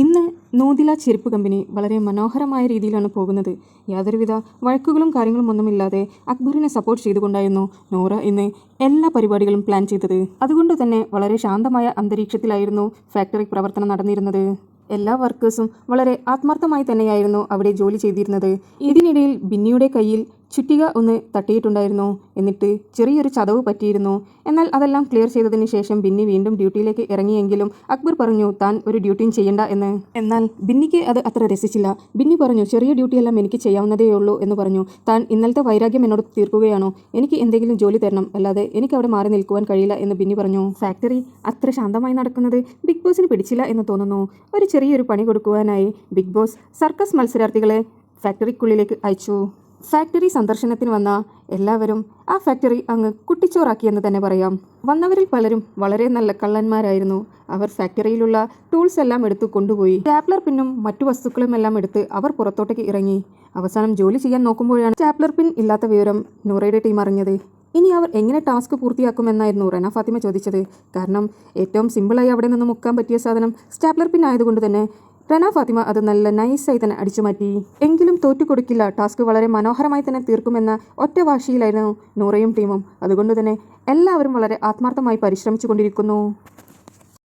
ഇന്ന് നൂതില ചെരുപ്പ് കമ്പനി വളരെ മനോഹരമായ രീതിയിലാണ് പോകുന്നത്. യാതൊരുവിധ വഴക്കുകളും കാര്യങ്ങളും ഒന്നുമില്ലാതെ അക്ബറിനെ സപ്പോർട്ട് ചെയ്തുകൊണ്ടായിരുന്നു നോറ ഇന്ന് എല്ലാ പരിപാടികളും പ്ലാൻ ചെയ്തത്. അതുകൊണ്ട് തന്നെ വളരെ ശാന്തമായ അന്തരീക്ഷത്തിലായിരുന്നു ഫാക്ടറി പ്രവർത്തനം നടന്നിരുന്നത്. എല്ലാ വർക്കേഴ്സും വളരെ ആത്മാർത്ഥമായി തന്നെയായിരുന്നു അവിടെ ജോലി ചെയ്തിരുന്നത്. ഇതിനിടയിൽ ബിന്നിയുടെ കയ്യിൽ ചുറ്റിക ഒന്ന് തട്ടിയിട്ടുണ്ടായിരുന്നു. എന്നിട്ട് ചെറിയൊരു ചതവ് പറ്റിയിരുന്നു. എന്നാൽ അതെല്ലാം ക്ലിയർ ചെയ്തതിന് ശേഷം ബിന്നി വീണ്ടും ഡ്യൂട്ടിയിലേക്ക് ഇറങ്ങിയെങ്കിലും അക്ബർ പറഞ്ഞു താൻ ഒരു ഡ്യൂട്ടിയും ചെയ്യണ്ട എന്ന്. എന്നാൽ ബിന്നിക്ക് അത് അത്ര രസിച്ചില്ല. ബിന്നി പറഞ്ഞു, ചെറിയ ഡ്യൂട്ടിയെല്ലാം എനിക്ക് ചെയ്യാവുന്നതേ ഉള്ളൂ എന്ന് പറഞ്ഞു. താൻ ഇന്നലത്തെ വൈരാഗ്യം എന്നോട് തീർക്കുകയാണോ? എനിക്ക് എന്തെങ്കിലും ജോലി തരണം, അല്ലാതെ എനിക്ക് അവിടെ മാറി നിൽക്കുവാൻ കഴിയില്ല എന്ന് ബിന്നി പറഞ്ഞു. ഫാക്ടറി അത്ര ശാന്തമായി നടക്കുന്നത് ബിഗ് ബോസിന് പിടിച്ചില്ല എന്ന് തോന്നുന്നു. ഒരു ചെറിയൊരു പണി കൊടുക്കുവാനായി ബിഗ് ബോസ് സർക്കസ് മത്സരാർത്ഥികളെ ഫാക്ടറിക്കുള്ളിലേക്ക് അയച്ചു. ഫാക്ടറി സന്ദർശനത്തിന് വന്ന എല്ലാവരും ആ ഫാക്ടറി അങ്ങ് കുട്ടിച്ചോറാക്കിയെന്ന് തന്നെ പറയാം. വന്നവരിൽ പലരും വളരെ നല്ല കള്ളന്മാരായിരുന്നു. അവർ ഫാക്ടറിയിലുള്ള ടൂൾസ് എല്ലാം എടുത്തു കൊണ്ടുപോയി. സ്റ്റാപ്ലർ പിന്നും മറ്റു വസ്തുക്കളും എല്ലാം എടുത്ത് അവർ പുറത്തോട്ടേക്ക് ഇറങ്ങി. അവസാനം ജോലി ചെയ്യാൻ നോക്കുമ്പോഴാണ് സ്റ്റാപ്ലർ പിൻ ഇല്ലാത്ത വിവരം നൂറയുടെ ടീം അറിഞ്ഞത്. ഇനി അവർ എങ്ങനെ ടാസ്ക് പൂർത്തിയാക്കുമെന്നായിരുന്നു റന ഫാത്തിമ ചോദിച്ചത്. കാരണം ഏറ്റവും സിമ്പിളായി അവിടെ നിന്ന് മുക്കാൻ പറ്റിയ സാധനം സ്റ്റാപ്ലർ പിൻ ആയതുകൊണ്ട് തന്നെ റന ഫാത്തിമ അത് നല്ല നൈസായി തന്നെ അടിച്ചു മാറ്റി. എങ്കിലും തോറ്റുകൊടുക്കില്ല, ടാസ്ക് വളരെ മനോഹരമായി തന്നെ തീർക്കുമെന്ന ഒറ്റ വാശിയിലായിരുന്നു നൂറയും ടീമും. അതുകൊണ്ട് തന്നെ എല്ലാവരും വളരെ ആത്മാർത്ഥമായി പരിശ്രമിച്ചു കൊണ്ടിരിക്കുന്നു.